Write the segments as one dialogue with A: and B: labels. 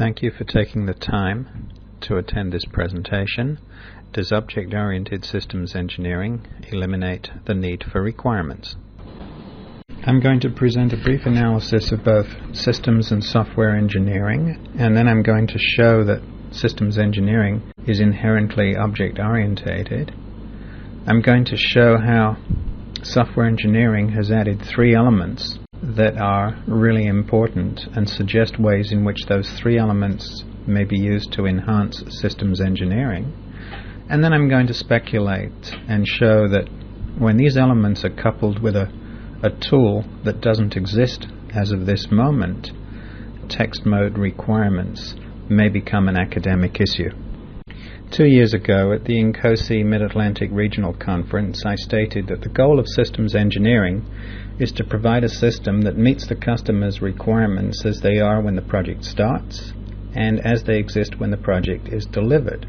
A: Thank you for taking the time to attend this presentation. Does object-oriented systems engineering eliminate the need for requirements? I'm going to present a brief analysis of both systems and software engineering, and then I'm going to show that systems engineering is inherently object-oriented. I'm going to show how software engineering has added three elements that are really important and suggest ways in which those three elements may be used to enhance systems engineering. And then I'm going to speculate and show that when these elements are coupled with a tool that doesn't exist as of this moment, text mode requirements may become an academic issue. 2 years ago at the INCOSE Mid-Atlantic Regional Conference, I stated that the goal of systems engineering is to provide a system that meets the customer's requirements as they are when the project starts and as they exist when the project is delivered,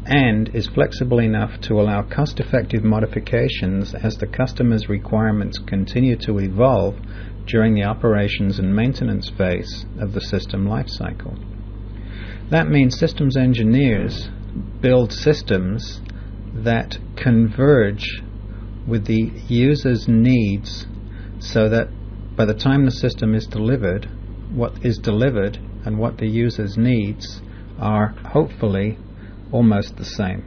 A: and is flexible enough to allow cost-effective modifications as the customer's requirements continue to evolve during the operations and maintenance phase of the system lifecycle. That means systems engineers build systems that converge with the user's needs so that by the time the system is delivered, what is delivered and what the user's needs are hopefully almost the same.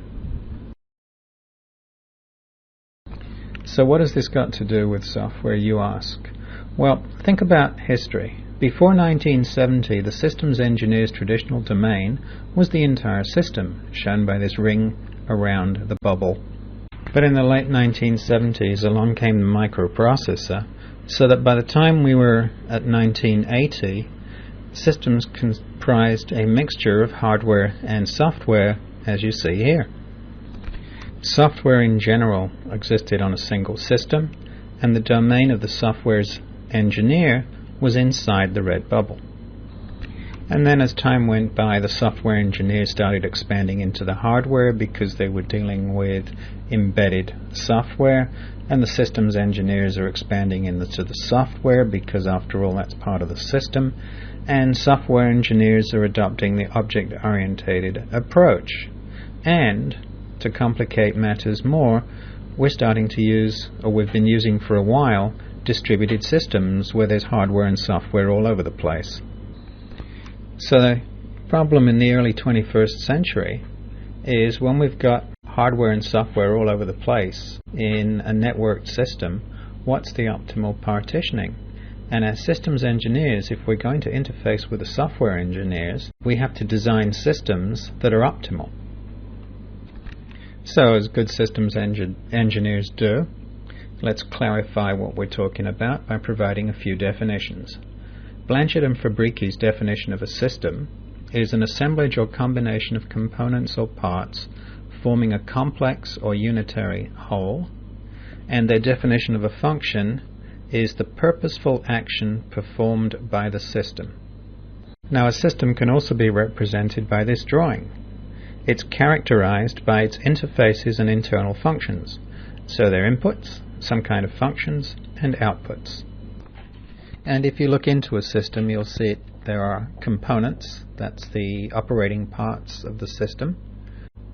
A: So what has this got to do with software, you ask? Well, think about history. Before 1970, the systems engineer's traditional domain was the entire system, shown by this ring around the bubble. But in the late 1970s, along came the microprocessor, so that by the time we were at 1980, systems comprised a mixture of hardware and software, as you see here. Software in general existed on a single system, and the domain of the software's engineer was inside the red bubble. And then as time went by, the software engineers started expanding into the hardware because they were dealing with embedded software, and the systems engineers are expanding into the software because after all that's part of the system, and software engineers are adopting the object-oriented approach. And to complicate matters more, we're starting to use, or we've been using for a while, distributed systems where there's hardware and software all over the place. So the problem in the early 21st century is when we've got hardware and software all over the place in a networked system, what's the optimal partitioning? And as systems engineers, if we're going to interface with the software engineers, we have to design systems that are optimal. So as good systems engineers do, let's clarify what we're talking about by providing a few definitions. Blanchard and Fabrici's definition of a system is an assemblage or combination of components or parts forming a complex or unitary whole, and their definition of a function is the purposeful action performed by the system. Now a system can also be represented by this drawing. It's characterized by its interfaces and internal functions, so they're inputs, some kind of functions, and outputs. And if you look into a system, you'll see there are components, that's the operating parts of the system,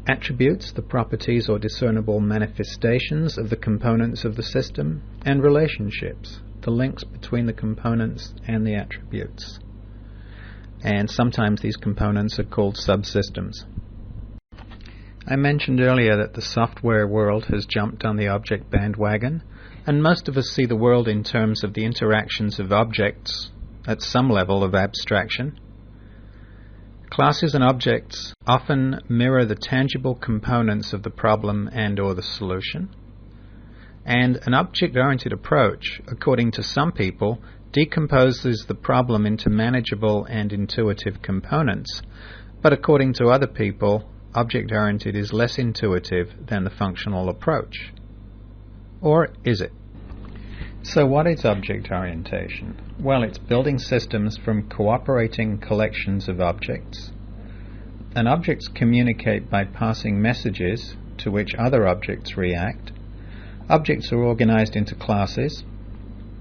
A: attributes, the properties or discernible manifestations of the components of the system, and relationships, the links between the components and the attributes. And sometimes these components are called subsystems. I mentioned earlier that the software world has jumped on the object bandwagon, and most of us see the world in terms of the interactions of objects at some level of abstraction. Classes and objects often mirror the tangible components of the problem and/or the solution. And an object-oriented approach, according to some people, decomposes the problem into manageable and intuitive components, but according to other people, object-oriented is less intuitive than the functional approach. Or is it? So what is object orientation? Well, it's building systems from cooperating collections of objects. And objects communicate by passing messages to which other objects react. Objects are organized into classes,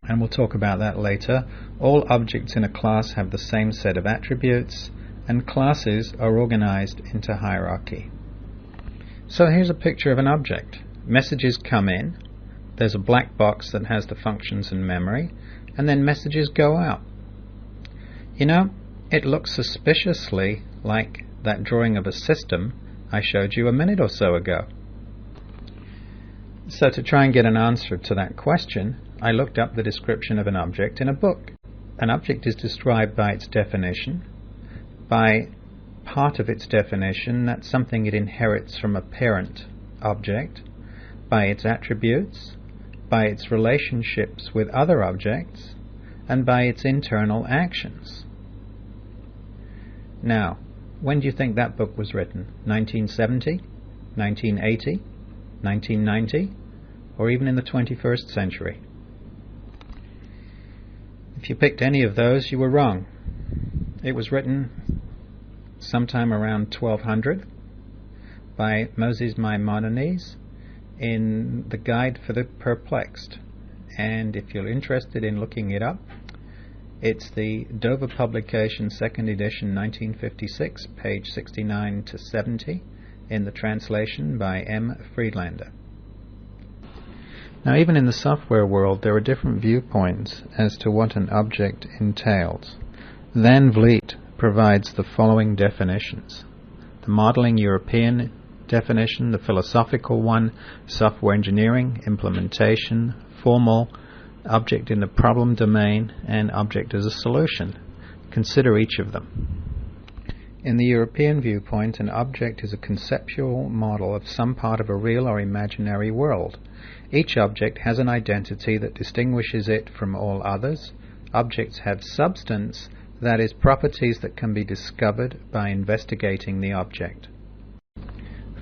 A: and we'll talk about that later. All objects in a class have the same set of attributes, and classes are organized into hierarchy. So here's a picture of an object. Messages come in, there's a black box that has the functions and memory, and then messages go out. You know, it looks suspiciously like that drawing of a system I showed you a minute or so ago. So to try and get an answer to that question, I looked up the description of an object in a book. An object is described by its definition. By part of its definition, that's something it inherits from a parent object, by its attributes, by its relationships with other objects, and by its internal actions. Now, when do you think that book was written? 1970? 1980? 1990? Or even in the 21st century? If you picked any of those, you were wrong. It was written sometime around 1200 by Moses Maimonides in the Guide for the Perplexed. And if you're interested in looking it up, it's the Dover publication, 2nd edition, 1956, page 69 to 70, in the translation by M. Friedlander. Now, even in the software world, there are different viewpoints as to what an object entails. Van Vliet provides the following definitions: the modeling European definition, the philosophical one, software engineering, implementation, formal, object in the problem domain, and object as a solution. Consider each of them. In the European viewpoint, an object is a conceptual model of some part of a real or imaginary world. Each object has an identity that distinguishes it from all others. Objects have substance, that is, properties that can be discovered by investigating the object.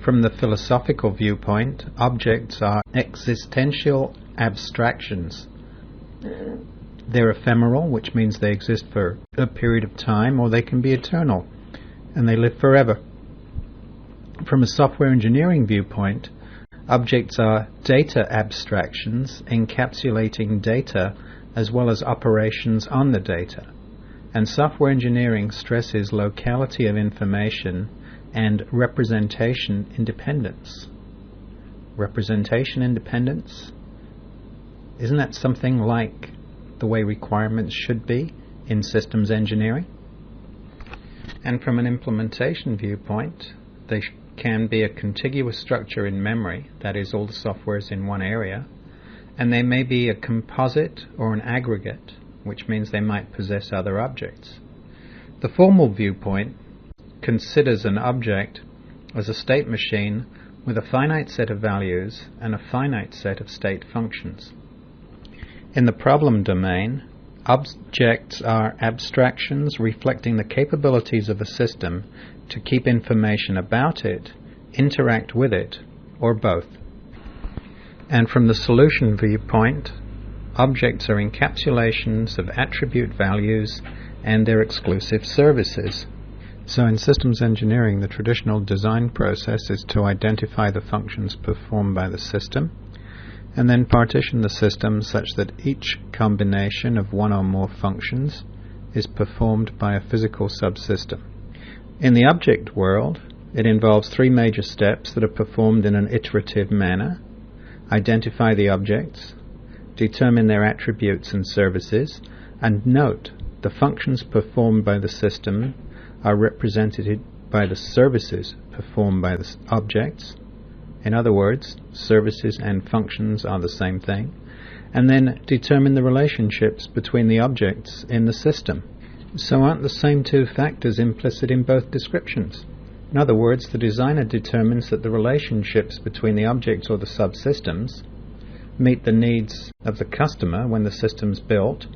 A: From the philosophical viewpoint, objects are existential abstractions. They're ephemeral, which means they exist for a period of time, or they can be eternal, and they live forever. From a software engineering viewpoint, objects are data abstractions encapsulating data as well as operations on the data. And software engineering stresses locality of information and representation independence. Representation independence? Isn't that something like the way requirements should be in systems engineering? And from an implementation viewpoint, they can be a contiguous structure in memory, that is, all the software is in one area, and they may be a composite or an aggregate, which means they might possess other objects. The formal viewpoint considers an object as a state machine with a finite set of values and a finite set of state functions. In the problem domain, objects are abstractions reflecting the capabilities of a system to keep information about it, interact with it, or both. And from the solution viewpoint, objects are encapsulations of attribute values and their exclusive services. So in systems engineering, the traditional design process is to identify the functions performed by the system, and then partition the system such that each combination of one or more functions is performed by a physical subsystem. In the object world, it involves three major steps that are performed in an iterative manner: identify the objects, determine their attributes and services, and note the functions performed by the system are represented by the services performed by the objects. In other words, services and functions are the same thing. And then determine the relationships between the objects in the system. So aren't the same two factors implicit in both descriptions? In other words, the designer determines that the relationships between the objects or the subsystems meet the needs of the customer when the system's built,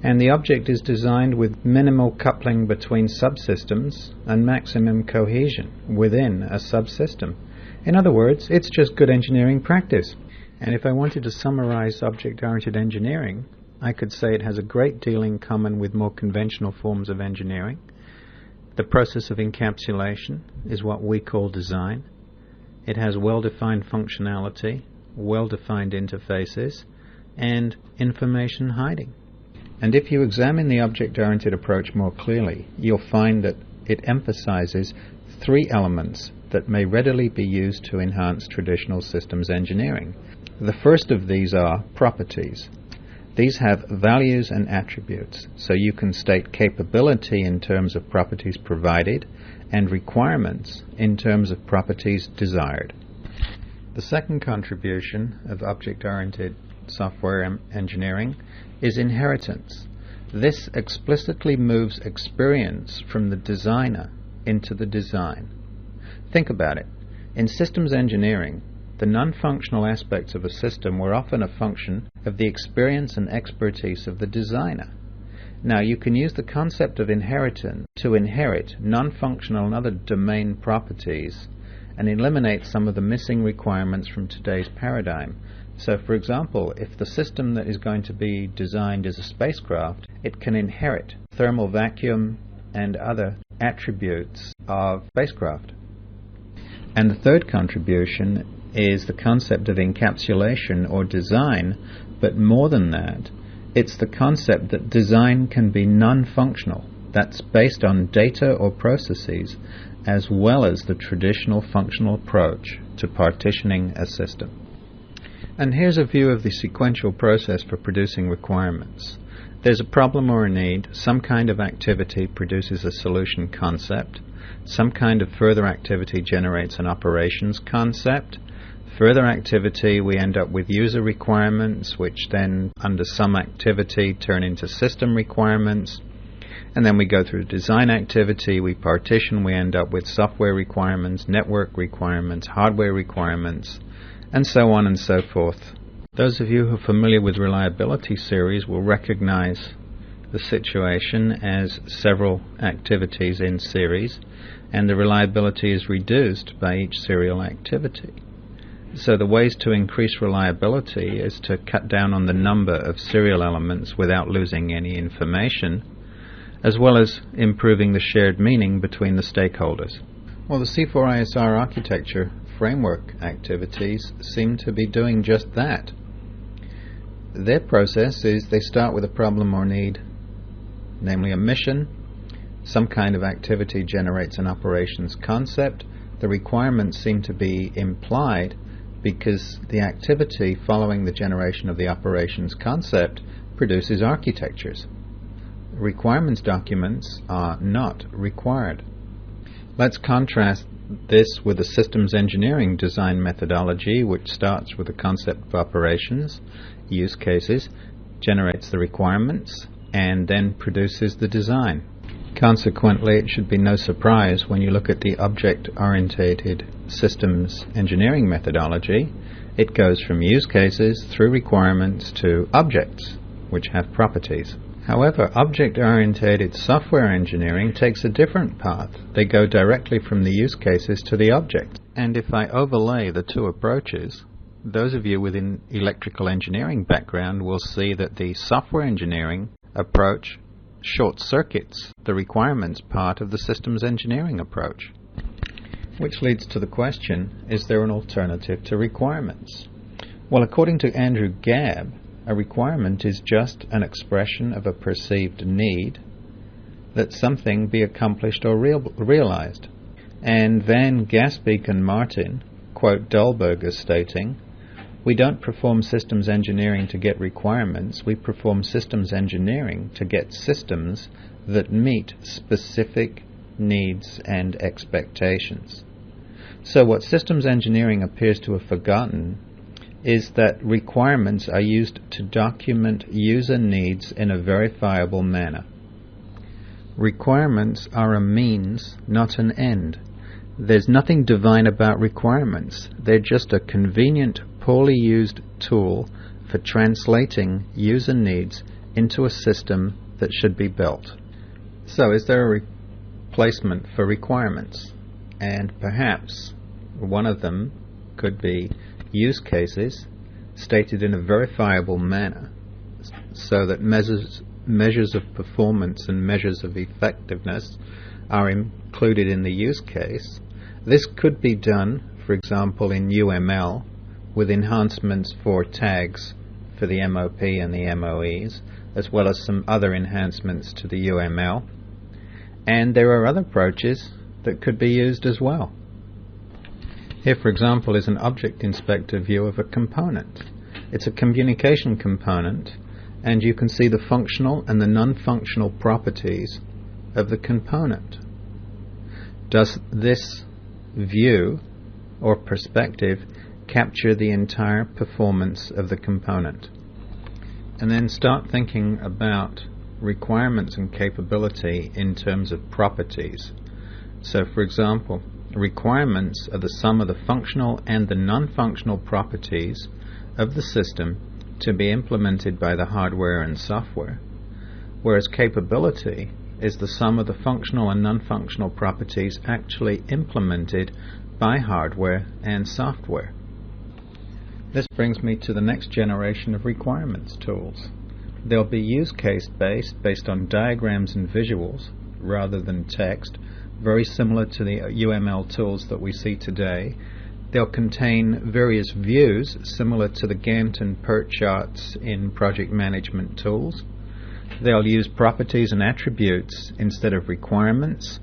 A: and the object is designed with minimal coupling between subsystems and maximum cohesion within a subsystem. In other words, it's just good engineering practice. And if I wanted to summarize object-oriented engineering, I could say it has a great deal in common with more conventional forms of engineering. The process of encapsulation is what we call design. It has well-defined functionality, well-defined interfaces, and information hiding. And if you examine the object-oriented approach more clearly, you'll find that it emphasizes three elements that may readily be used to enhance traditional systems engineering. The first of these are properties. These have values and attributes, so you can state capability in terms of properties provided and requirements in terms of properties desired. The second contribution of object-oriented software engineering is inheritance. This explicitly moves experience from the designer into the design. Think about it. In systems engineering, the non-functional aspects of a system were often a function of the experience and expertise of the designer. Now, you can use the concept of inheritance to inherit non-functional and other domain properties and eliminate some of the missing requirements from today's paradigm. So, for example, if the system that is going to be designed is a spacecraft, it can inherit thermal vacuum and other attributes of spacecraft. And the third contribution is the concept of encapsulation or design, but more than that, it's the concept that design can be non-functional. That's based on data or processes, as well as the traditional functional approach to partitioning a system. And here's a view of the sequential process for producing requirements. There's a problem or a need, some kind of activity produces a solution concept, some kind of further activity generates an operations concept, further activity we end up with user requirements, which then under some activity turn into system requirements, and then we go through design activity, we partition, we end up with software requirements, network requirements, hardware requirements, and so on and so forth. Those of you who are familiar with reliability series will recognize the situation as several activities in series, and the reliability is reduced by each serial activity. So the ways to increase reliability is to cut down on the number of serial elements without losing any information, as well as improving the shared meaning between the stakeholders. Well, the C4ISR architecture framework activities seem to be doing just that. Their process is they start with a problem or need, namely a mission. Some kind of activity generates an operations concept. The requirements seem to be implied because the activity following the generation of the operations concept produces architectures. Requirements documents are not required. Let's contrast this with a systems engineering design methodology, which starts with the concept of operations, use cases, generates the requirements, and then produces the design. Consequently, it should be no surprise when you look at the object-oriented systems engineering methodology, it goes from use cases through requirements to objects, which have properties. However, object-oriented software engineering takes a different path. They go directly from the use cases to the object. And if I overlay the two approaches, those of you with an electrical engineering background will see that the software engineering approach short-circuits the requirements part of the systems engineering approach. Which leads to the question, is there an alternative to requirements? Well, according to Andrew Gabb, a requirement is just an expression of a perceived need that something be accomplished or realized. And Van Gaspik and Martin quote Dahlberg as stating, "We don't perform systems engineering to get requirements, we perform systems engineering to get systems that meet specific needs and expectations." So what systems engineering appears to have forgotten is that requirements are used to document user needs in a verifiable manner. Requirements are a means, not an end. There's nothing divine about requirements. They're just a convenient, poorly used tool for translating user needs into a system that should be built. So is there a replacement for requirements? And perhaps one of them could be use cases stated in a verifiable manner so that measures of performance and measures of effectiveness are included in the use case. This could be done, for example, in UML with enhancements for tags for the MOP and the MOEs, as well as some other enhancements to the UML. And there are other approaches that could be used as well. Here, for example, is an object inspector view of a component. It's a communication component, and you can see the functional and the non-functional properties of the component. Does this view or perspective capture the entire performance of the component? And then start thinking about requirements and capability in terms of properties. So, for example, requirements are the sum of the functional and the non-functional properties of the system to be implemented by the hardware and software, whereas capability is the sum of the functional and non-functional properties actually implemented by hardware and software. This brings me to the next generation of requirements tools. They'll be use case based on diagrams and visuals rather than text, very similar to the UML tools that we see today. They'll contain various views similar to the Gantt and PERT charts in project management tools. They'll use properties and attributes instead of requirements.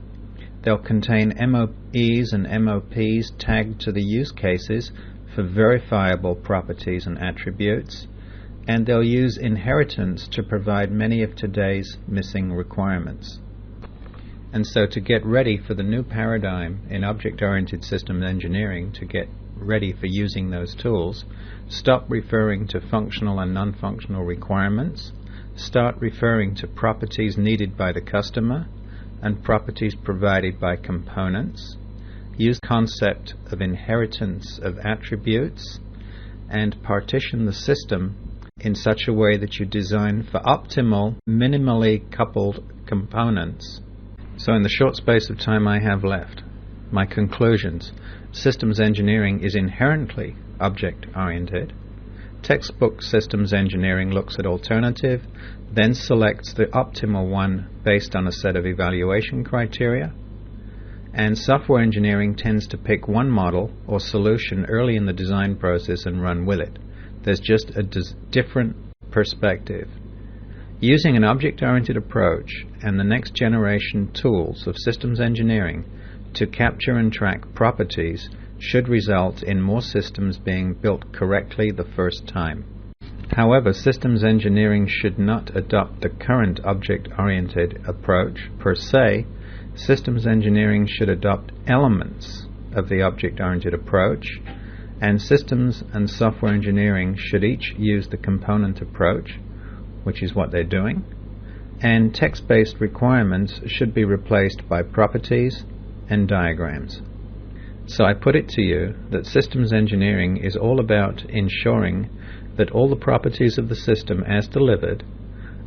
A: They'll contain MOEs and MOPs tagged to the use cases for verifiable properties and attributes. And they'll use inheritance to provide many of today's missing requirements. And so to get ready for the new paradigm in object-oriented systems engineering, to get ready for using those tools, stop referring to functional and non-functional requirements, start referring to properties needed by the customer and properties provided by components, use the concept of inheritance of attributes, and partition the system in such a way that you design for optimal, minimally coupled components. So in the short space of time I have left, my conclusions: systems engineering is inherently object-oriented. Textbook systems engineering looks at alternative, then selects the optimal one based on a set of evaluation criteria. And software engineering tends to pick one model or solution early in the design process and run with it. There's just a different perspective. Using an object-oriented approach and the next generation tools of systems engineering to capture and track properties should result in more systems being built correctly the first time. However, systems engineering should not adopt the current object-oriented approach per se. Systems engineering should adopt elements of the object-oriented approach, and systems and software engineering should each use the component approach, which is what they're doing, and text-based requirements should be replaced by properties and diagrams. So I put it to you that systems engineering is all about ensuring that all the properties of the system as delivered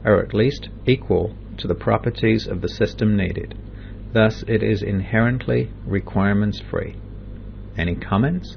A: are at least equal to the properties of the system needed. Thus, it is inherently requirements-free. Any comments?